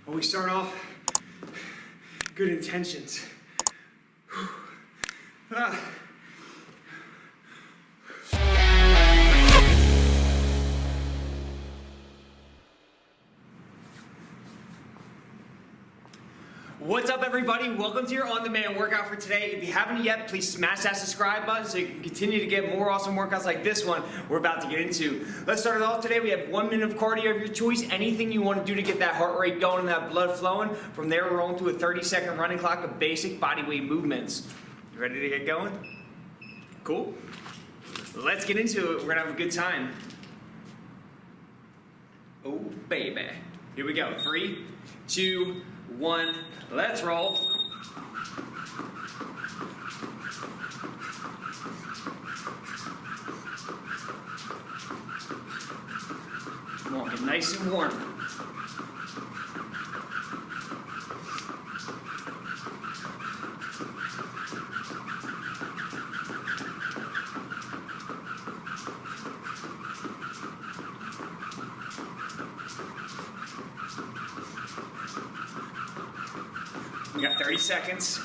But we start off good intentions. What's up, everybody? Welcome to your on-demand workout for today. If you haven't yet, please smash that subscribe button so you can continue to get more awesome workouts like this one we're about to get into. Let's start it off today. We have 1 minute of cardio of your choice. Anything you want to do to get that heart rate going and that blood flowing. From there, we're on to a 30-second running clock of basic body weight movements. You ready to get going? Cool. Let's get into it. We're going to have a good time. Oh, baby. Here we go. 3, 2, 1, let's roll. Come on, get nice and warm. We got 30 seconds.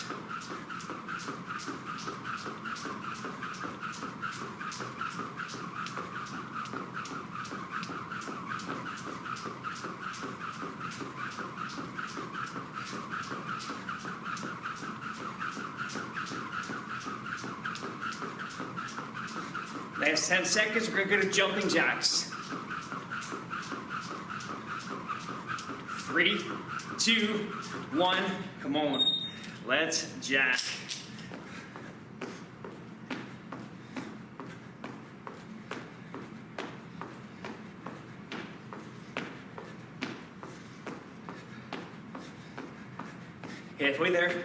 Last 10 seconds, we're gonna go to jumping jacks. 3, 2, 1, come on, let's jack. Halfway there.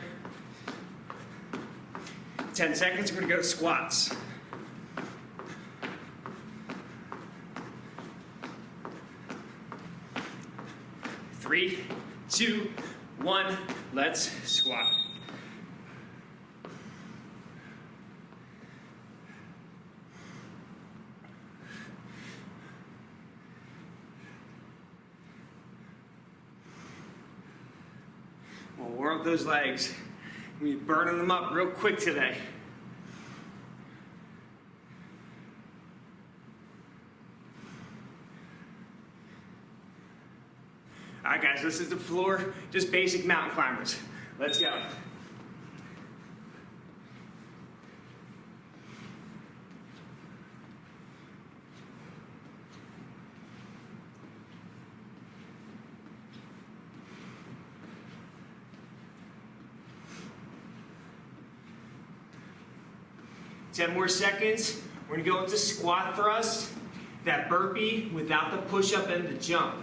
10 seconds, we're gonna go to squats. 3, 2, 1, let's squat. We'll warm up those legs. We're burning them up real quick today. All right, guys, this is the floor, just basic mountain climbers. Let's go. Ten more seconds. We're gonna go into squat thrust, that burpee without the push-up and the jump.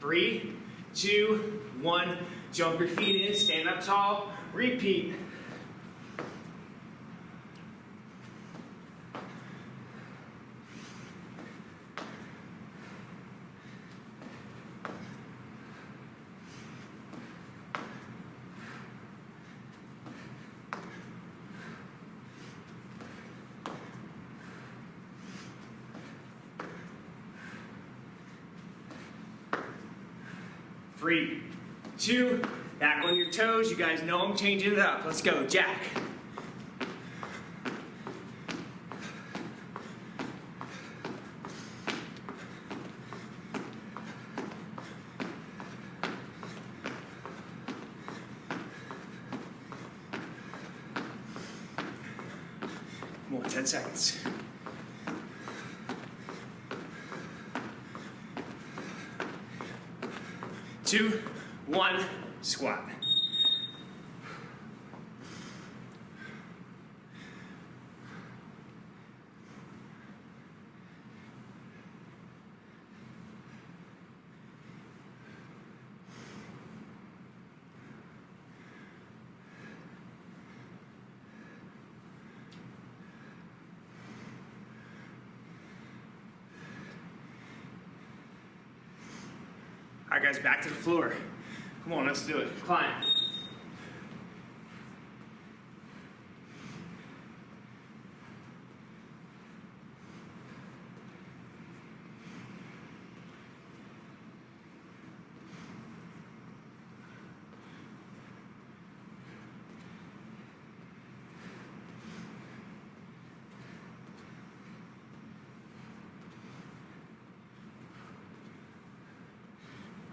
3, 2, 1, jump your feet in, stand up tall, repeat. Three, 2, back on your toes. You guys know I'm changing it up. Let's go, jack. More 10 seconds. 2, 1, squat. All right, guys, back to the floor. Come on, let's do it. Climb.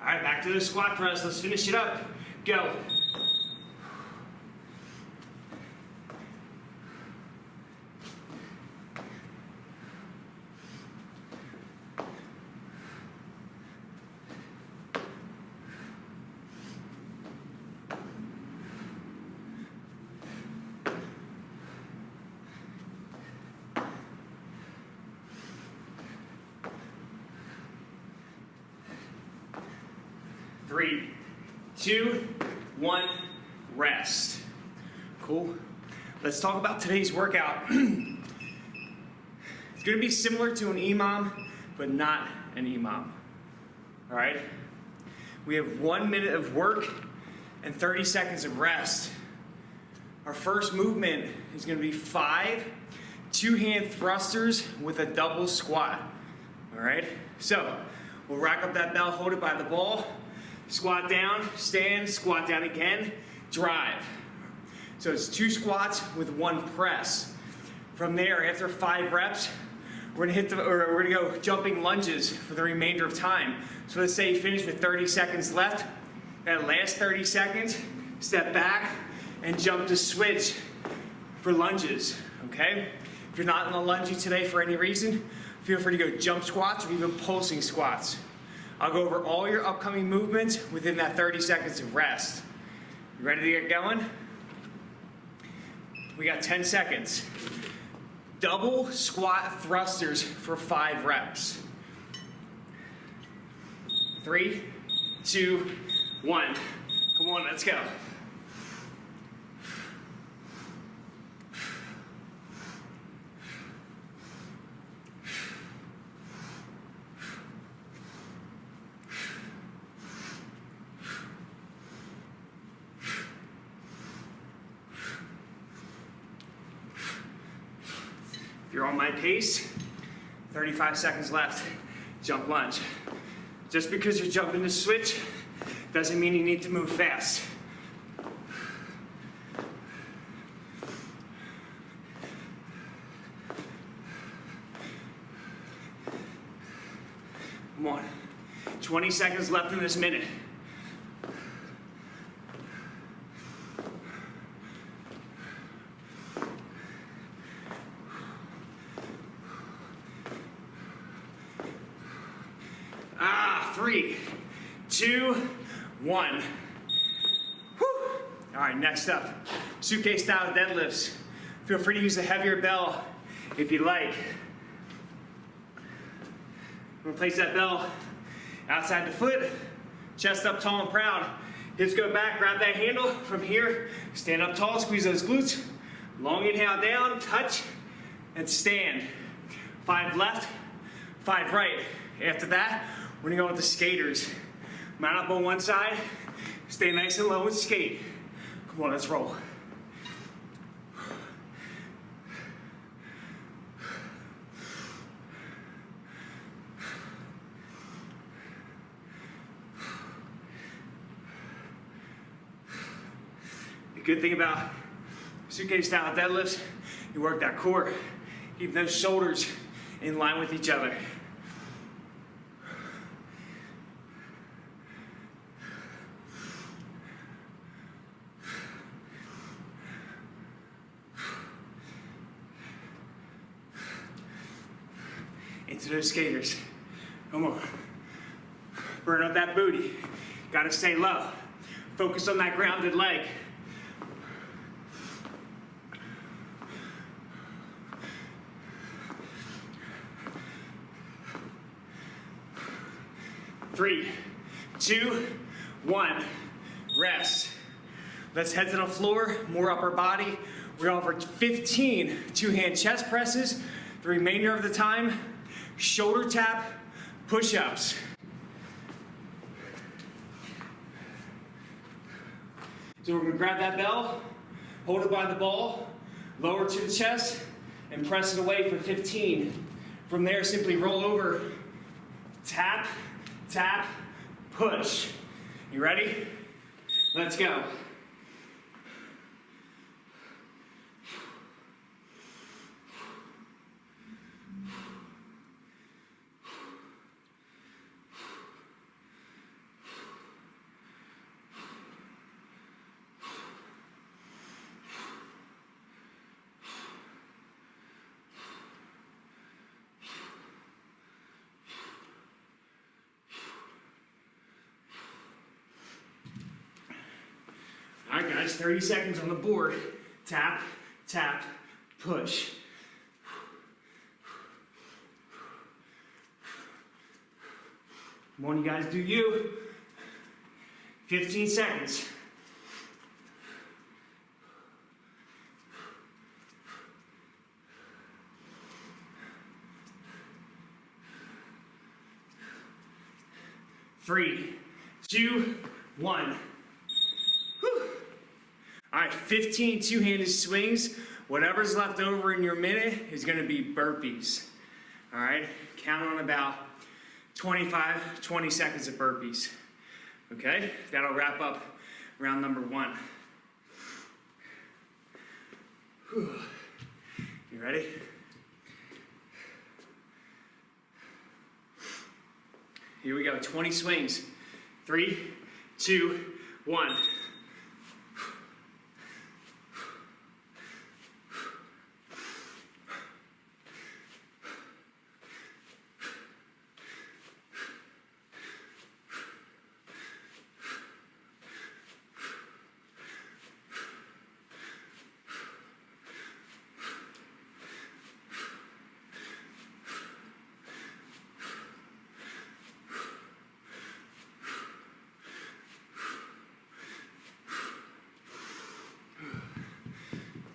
All right, back to the squat press. Let's finish it up. Go. Three, two, one, rest. Cool. Let's talk about today's workout. It's going to be similar to an EMOM, but not an EMOM. All right? We have 1 minute of work and 30 seconds of rest. Our first movement is going to be 5 two-hand thrusters with a double squat. All right? So we'll rack up that bell, hold it by the ball. Squat down, stand, squat down again, drive. So it's 2 squats with 1 press. From there, after 5 reps, we're gonna go jumping lunges for the remainder of time. So let's say you finish with 30 seconds left. That last 30 seconds, step back and jump to switch for lunges, okay? If you're not in a lunge today for any reason, feel free to go jump squats or even pulsing squats. I'll go over all your upcoming movements within that 30 seconds of rest. You ready to get going? We got 10 seconds. Double squat thrusters for 5 reps. 3, 2, 1. Come on, let's go. You're on my pace, 35 seconds left, jump lunge. Just because you're jumping to switch doesn't mean you need to move fast. Come on, 20 seconds left in this minute. Three, 2, 1. Whew. All right, next up, suitcase style deadlifts. Feel free to use a heavier bell if you like. We're gonna place that bell outside the foot, chest up tall and proud. Hips go back, grab that handle from here, stand up tall, squeeze those glutes. Long inhale down, touch, and stand. 5 left, 5 right. After that, we're gonna go with the skaters. Mount up on one side, stay nice and low and skate. Come on, let's roll. The good thing about suitcase style deadlifts, you work that core, keep those shoulders in line with each other. Into those skaters. Come on. Burn up that booty. Gotta stay low. Focus on that grounded leg. Three, 2, 1. Rest. Let's head to the floor, more upper body. We're going for 15 two-hand chest presses. The remainder of the time, shoulder tap, push-ups. So we're gonna grab that bell, hold it by the ball, lower to the chest, and press it away for 15. From there, simply roll over, tap, tap, push. You ready? Let's go. guys, 30 seconds on the board. Tap, tap, push. Come on, you guys, do you. 15 seconds. Three, two, one. Whew. All right, 15 two-handed swings. Whatever's left over in your minute is gonna be burpees. All right, count on about 25, 20 seconds of burpees. Okay, that'll wrap up round number one. Whew. You ready? Here we go, 20 swings. 3, 2, 1.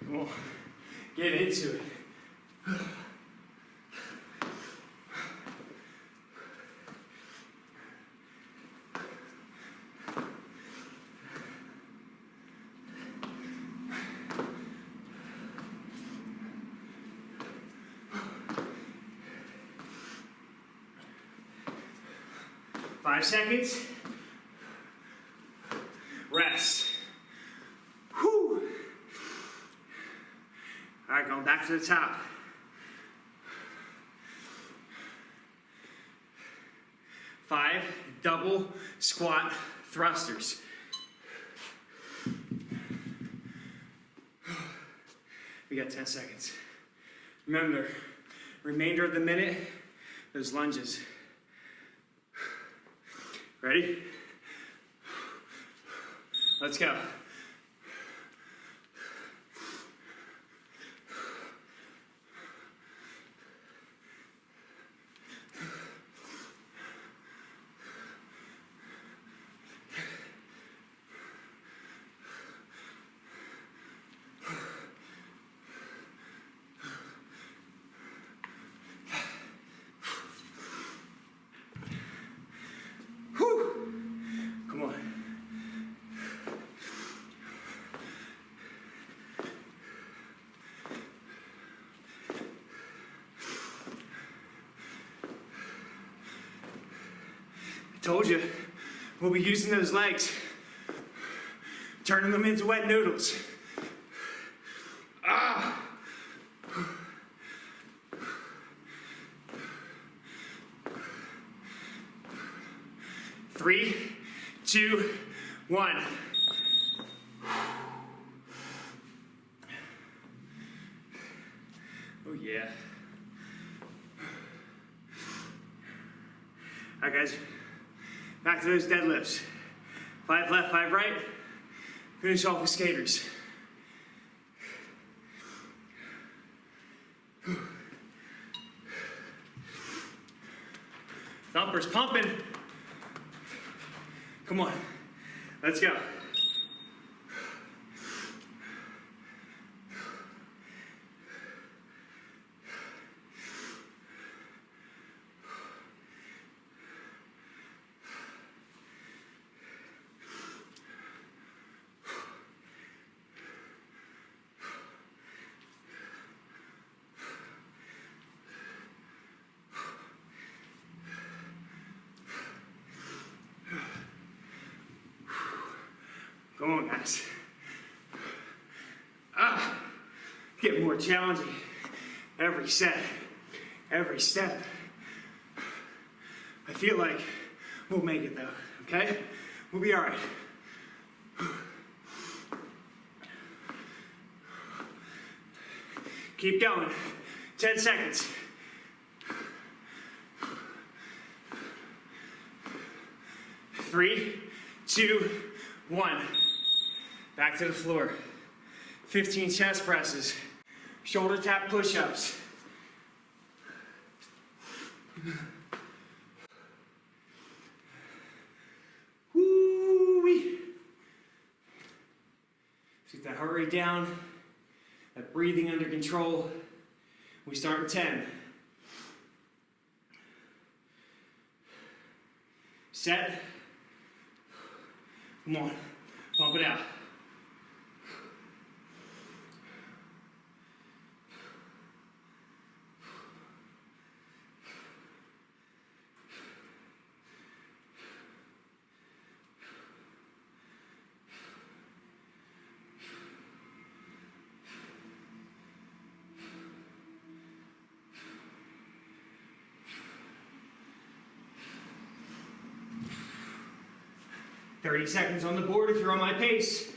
Come on, get into it. Five seconds. Rest. Whew. All right, going back to the top. Five double squat thrusters. We got 10 seconds. Remember, remainder of the minute, those lunges. Ready? Let's go. Come on. I told you, we'll be using those legs, turning them into wet noodles. Ah! 3, 2, 1. Oh yeah. All right, guys. Back to those deadlifts. 5 left, 5 right. Finish off with skaters. Thumpers pumping. Come on, let's go. Come on, guys. Getting more challenging every set, every step. I feel like we'll make it though, okay? We'll be all right. Keep going. 10 seconds. 3, 2, 1. Back to the floor. 15 chest presses. Shoulder tap push-ups. Woo-wee. Get that heart rate down, that breathing under control. We start in 10. Set. Come on, pump it out. "30 seconds on the board if you're on my pace."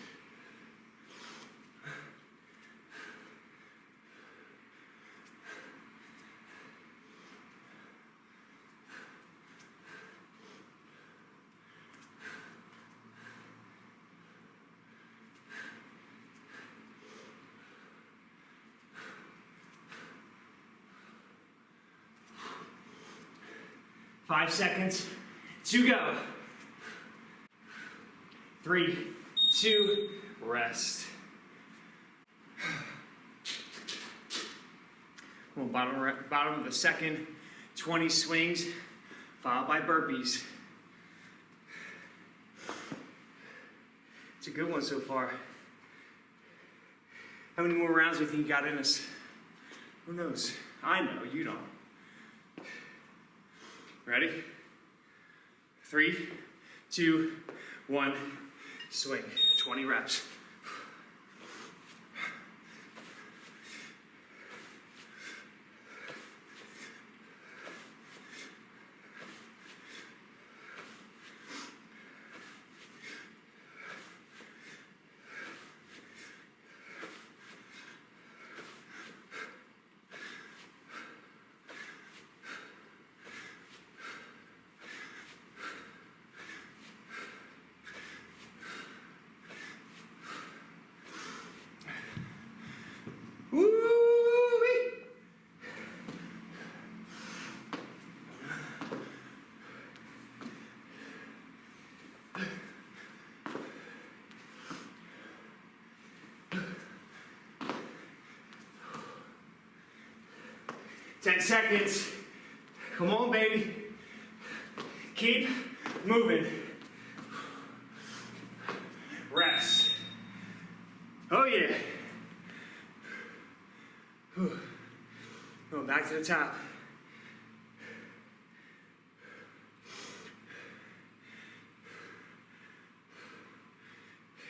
Five seconds to go. 3, 2, rest. Well, bottom of the second, 20 swings, followed by burpees. It's a good one so far. How many more rounds do you think you got in us? Who knows? I know, you don't. Ready? 3, 2, 1. Swing, 20 reps. Woo-wee. Ten seconds. Come on, baby. Keep moving. Rest. Oh, yeah. Going back to the top.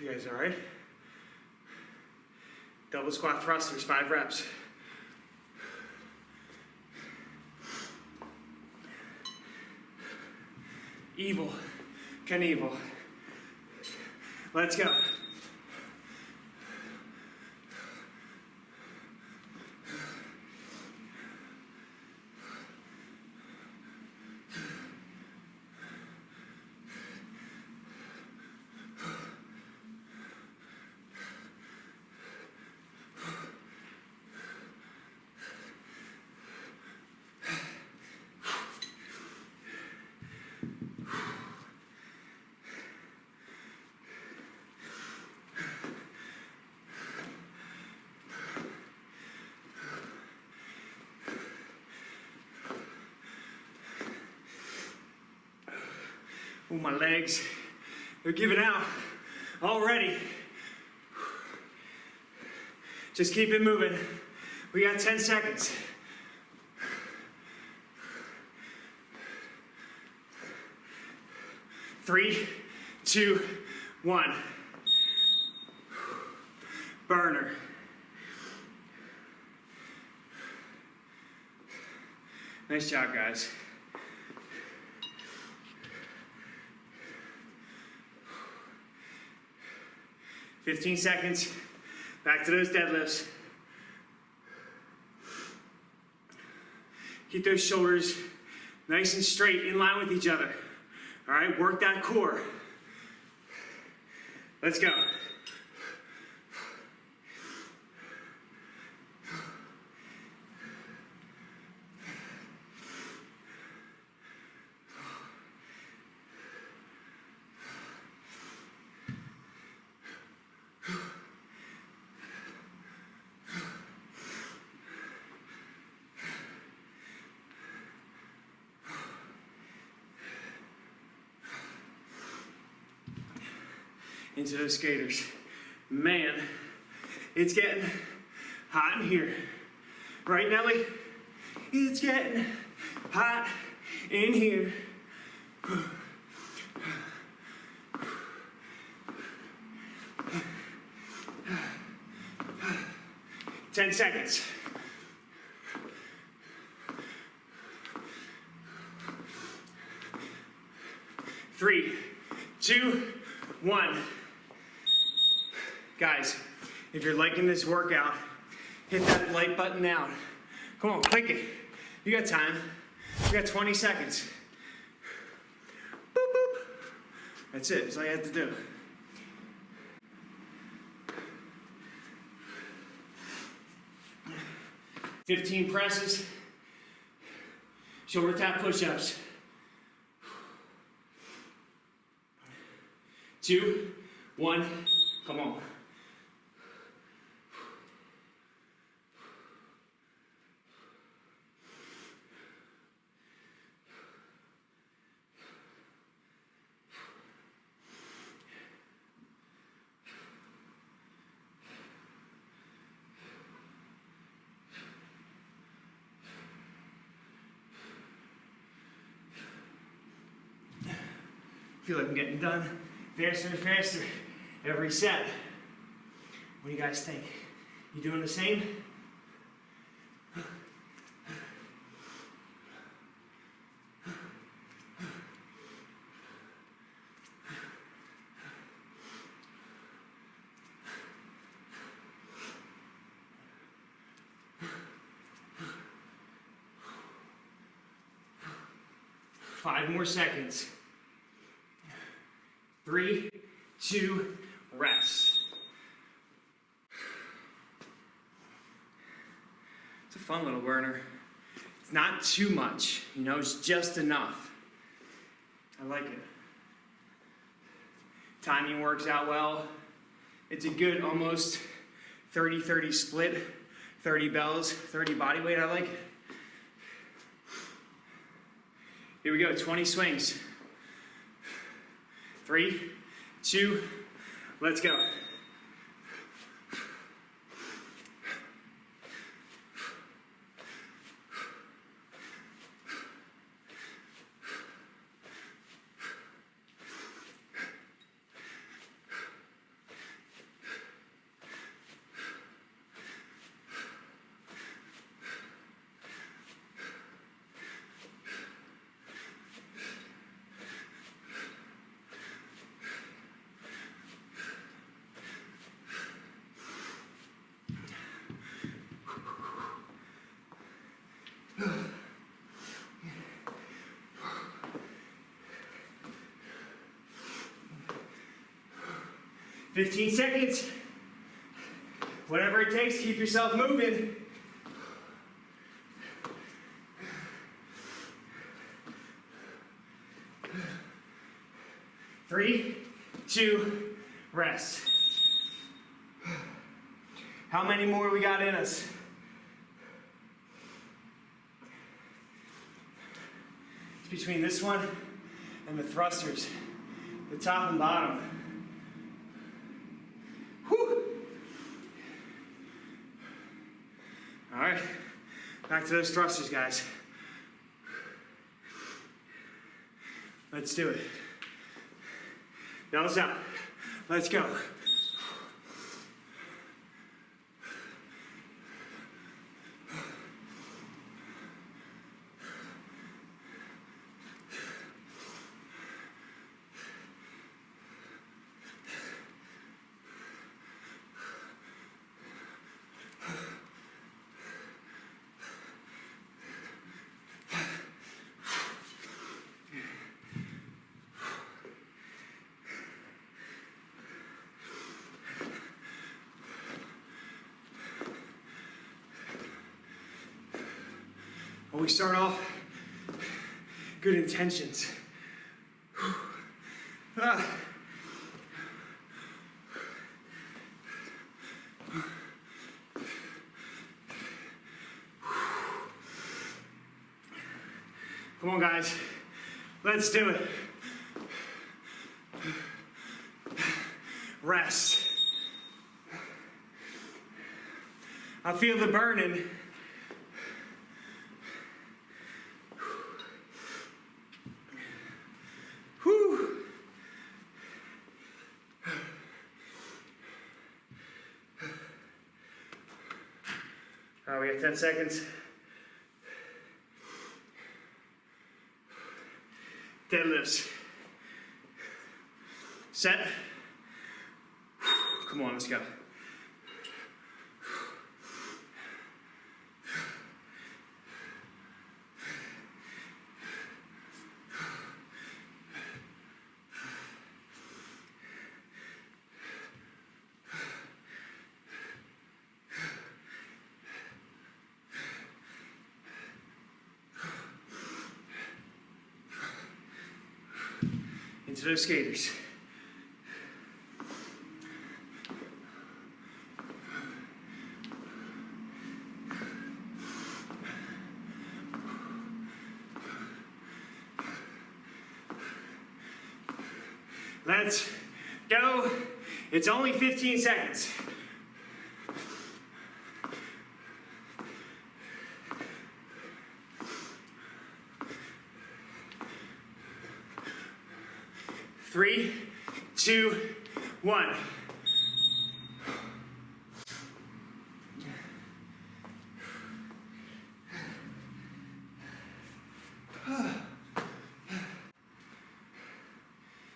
You guys all right? Double squat thrusters, 5 reps. Evil, Knievel. Let's go. Oh, my legs, they're giving out already. Just keep it moving. We got 10 seconds. Three, 2, 1. Burner. Nice job, guys. "15 seconds. Back to those deadlifts. Keep those shoulders nice and straight, in line with each other. All right, work that core. Let's go. into those skaters. Man, it's getting hot in here. Right, Nelly? It's getting hot in here. 10 seconds. Three, two, one. Guys, if you're liking this workout, hit that like button now. Come on, click it. You got time. You got 20 seconds. Boop, boop. That's it. That's all you have to do. $15 presses. Shoulder tap push-ups. 2, 1, come on. I feel like I'm getting done faster and faster every set. What do you guys think? You doing the same? Five more seconds. 3, 2, rest. It's a fun little burner. It's not too much, you know, it's just enough. I like it. Timing works out well. It's a good almost 30-30 split. 30 bells, 30 body weight, I like it. Here we go, 20 swings. 3, 2, let's go. $15 seconds. Whatever it takes, keep yourself moving. Three, two, rest. How many more we got in us? It's between this one and the thrusters, the top and bottom. Whew. All right, back to those thrusters, guys. Let's do it. Bells out. Let's go. When we start off, good intentions. Ah. Come on, guys. Let's do it. rest. I feel the burning. Whew. All right, we got 10 seconds. Deadlifts. Set. Come on, let's go. Into those skaters. Let's go. It's only 15 seconds. Three, two, one.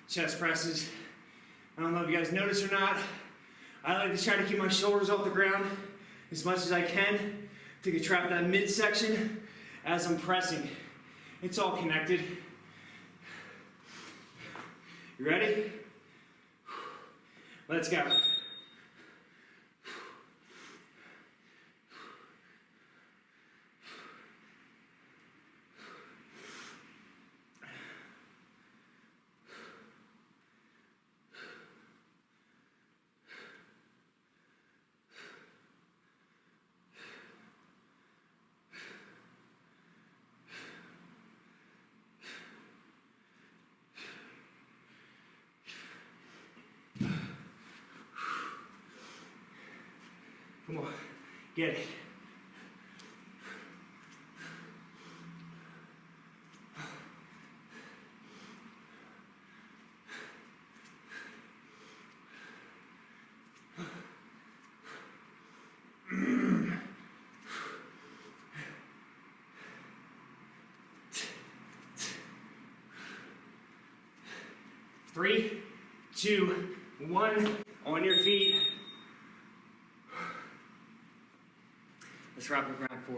Chest presses. I don't know if you guys notice or not. I like to try to keep my shoulders off the ground as much as I can to contract that midsection as I'm pressing. It's all connected. You ready? Let's go. Come on, get it. Three, two, one, on your feet. Let's wrap up round 4.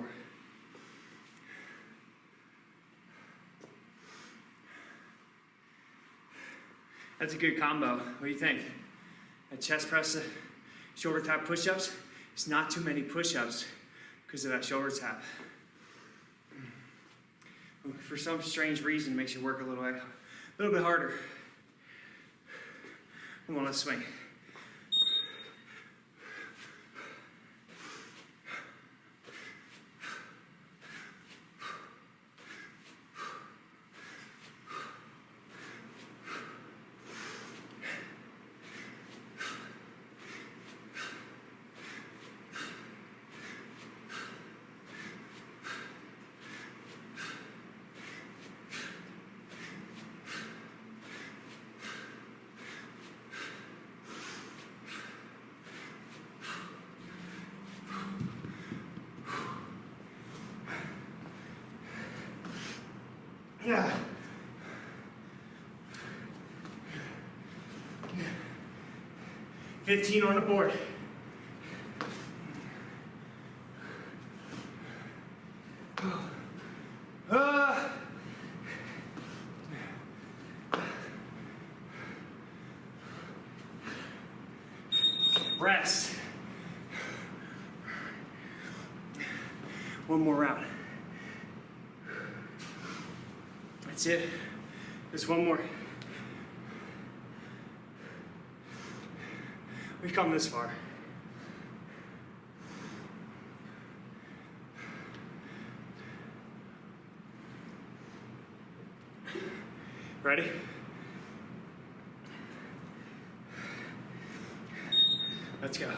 That's a good combo. What do you think? A chest press, shoulder tap push-ups. It's not too many push-ups because of that shoulder tap. For some strange reason, it makes you work a little bit harder. Come on, let's swing. Yeah. $15 on the board. Rest. One more round. That's it. Just one more. We've come this far. Ready? Let's go.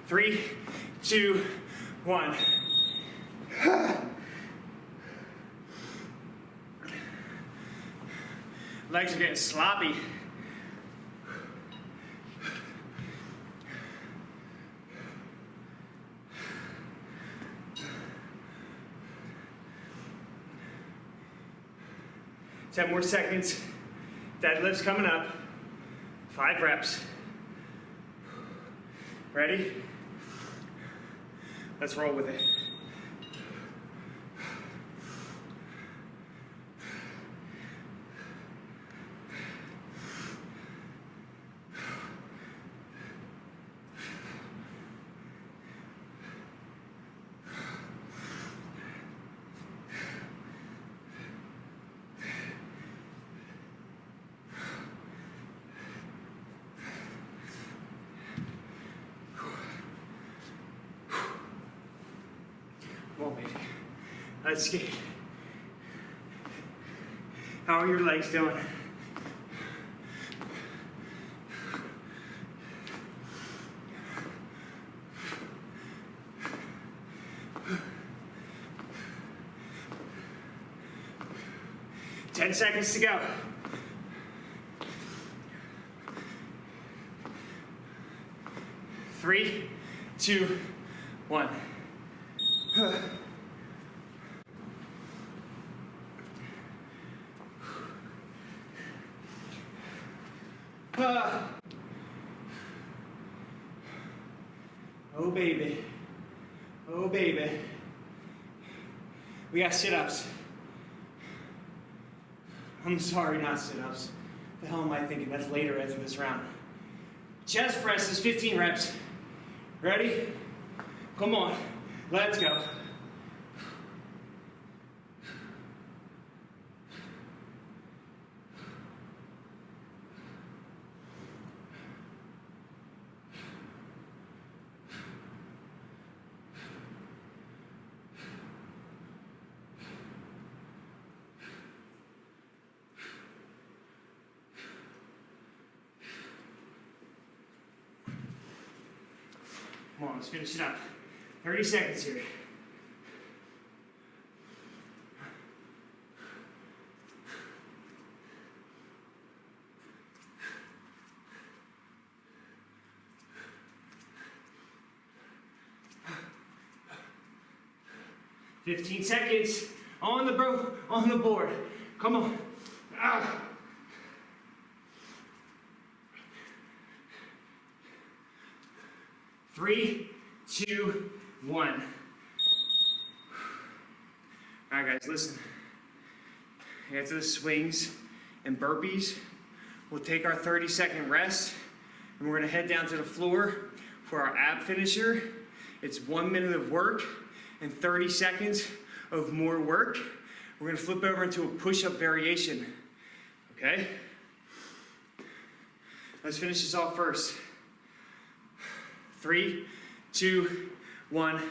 Three, two, one. Legs are getting sloppy. Ten more seconds. Deadlift's coming up. 5 reps. Ready? Let's roll with it. Come on, baby. Let's skate. How are your legs doing? Ten seconds to go. Three, two, one. Oh baby, oh baby. We got sit-ups. I'm sorry, not sit-ups. The hell am I thinking? That's later after this round. Chest presses, 15 reps. Ready? Come on, let's go. Come on, let's finish it up. 30 seconds here. $15 seconds on the board. Come on. Ah. Three, two, one. All right, guys, listen. After the swings and burpees, we'll take our 30-second rest, and we're gonna head down to the floor for our ab finisher. It's 1 minute of work and 30 seconds of more work. We're gonna flip over into a push-up variation, okay? Let's finish this off first. 3, 2, 1,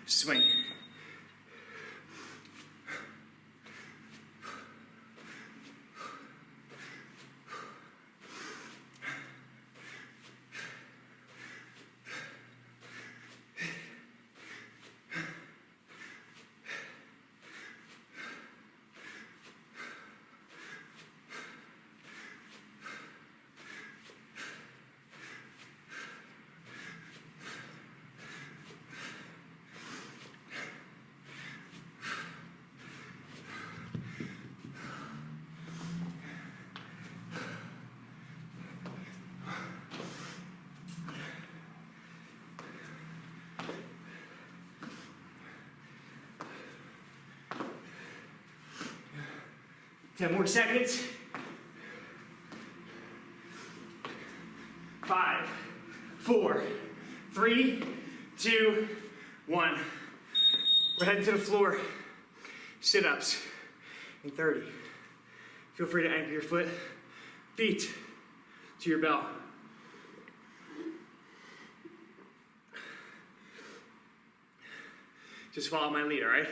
swing. 10 more seconds. 5, 4, 3, 2, 1. We're heading to the floor. Sit-ups in 30. Feel free to anchor your feet to your bell. Just follow my lead, all right?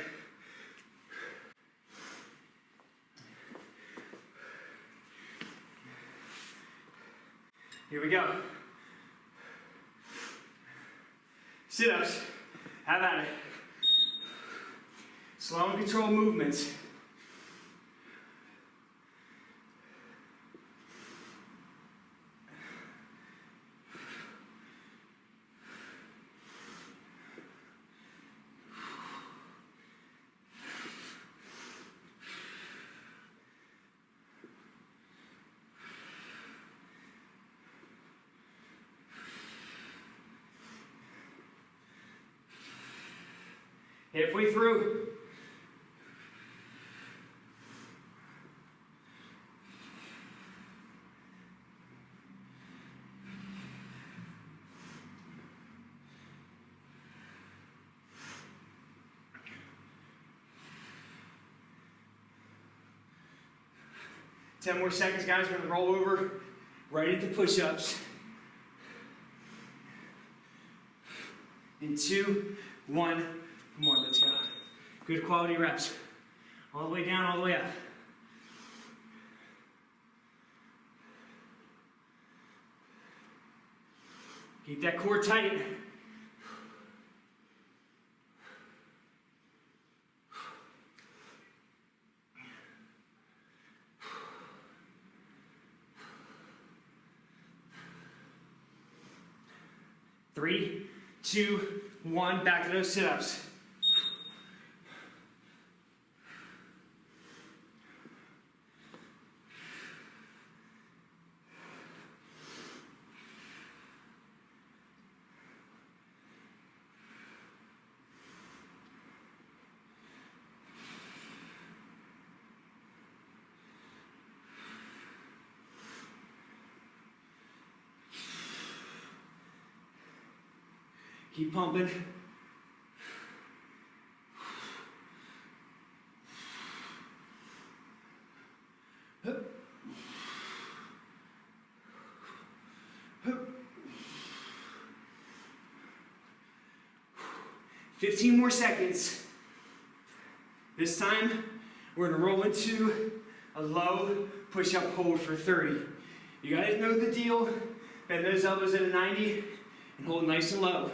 Here we go. Sit-ups. Have at it. Slow and controlled movements. Halfway through. Ten more seconds, guys. We're gonna roll over right into push-ups. In 2, 1. Come on, let's go. Good quality reps. All the way down, all the way up. Keep that core tight. Three, 2, 1. Back to those sit-ups. Keep pumping. Hup. Hup. 15 more seconds. This time, we're gonna roll into a low push-up hold for 30. You guys know the deal. Bend those elbows at a 90 and hold nice and low.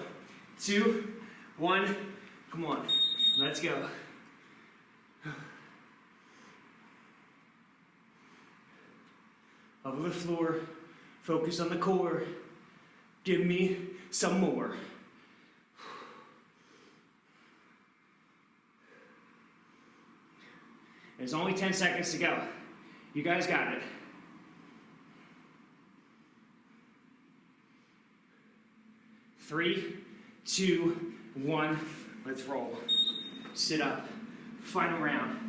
2, 1, come on, let's go. Level the floor, focus on the core. Give me some more. There's only 10 seconds to go. You guys got it. 3, 2, 1, let's roll. Sit up. Final round.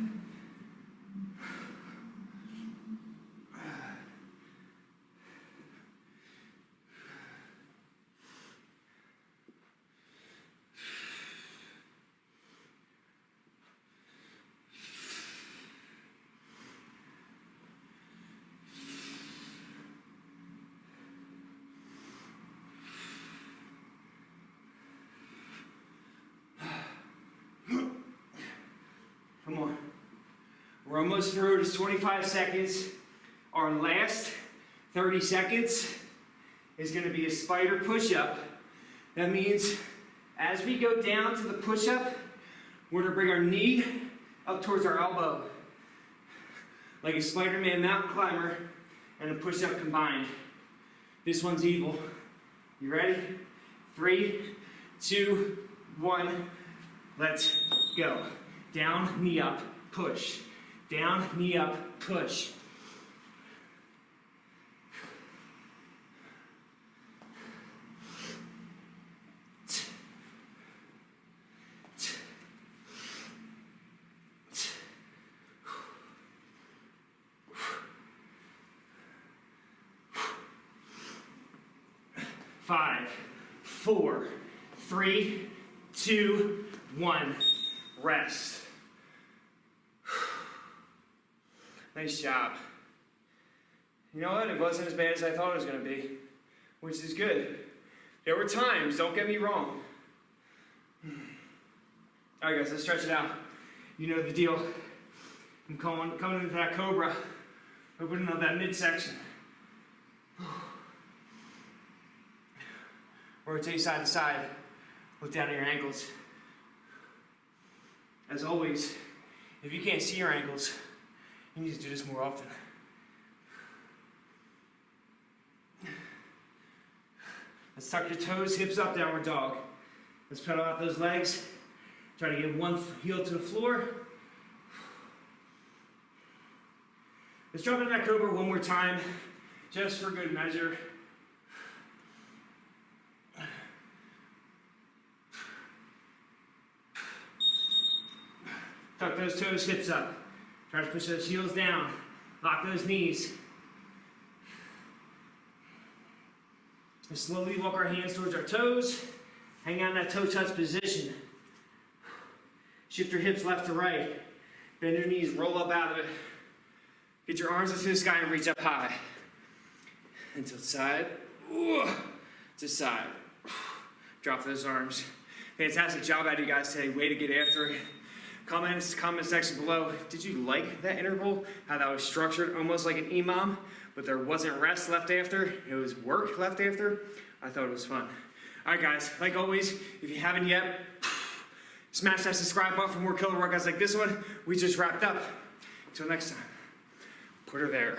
Come on. We're almost through. It's 25 seconds. Our last 30 seconds is going to be a spider push-up. That means as we go down to the push-up, we're going to bring our knee up towards our elbow. Like a Spider-Man mountain climber and a push-up combined. This one's evil. You ready? 3, 2, 1, let's go. Down, knee up, push. Down, knee up, push. 5, 4, 3, 2, 1. Rest. Nice job. You know what? It wasn't as bad as I thought it was going to be, which is good. There were times, don't get me wrong. All right, guys, let's stretch it out. You know the deal. I'm coming into that cobra, opening up that midsection. Rotate side to side. Look down at your ankles. As always, if you can't see your ankles, you need to do this more often. Let's tuck your toes, hips up, downward dog. Let's pedal out those legs. Try to get one heel to the floor. Let's drop into that cobra one more time, just for good measure. Tuck those toes, hips up. Try to push those heels down. Lock those knees. And slowly walk our hands towards our toes. Hang out in that toe touch position. Shift your hips left to right. Bend your knees, roll up out of it. Get your arms up to the sky and reach up high. Until side, to side. Drop those arms. Fantastic job out of you guys today. Way to get after it. Comment section below. Did you like that interval? How that was structured almost like an EMOM, but there wasn't rest left after. It was work left after. I thought it was fun. All right, guys. Like always, if you haven't yet, smash that subscribe button for more killer workouts like this one. We just wrapped up. Until next time, put her there.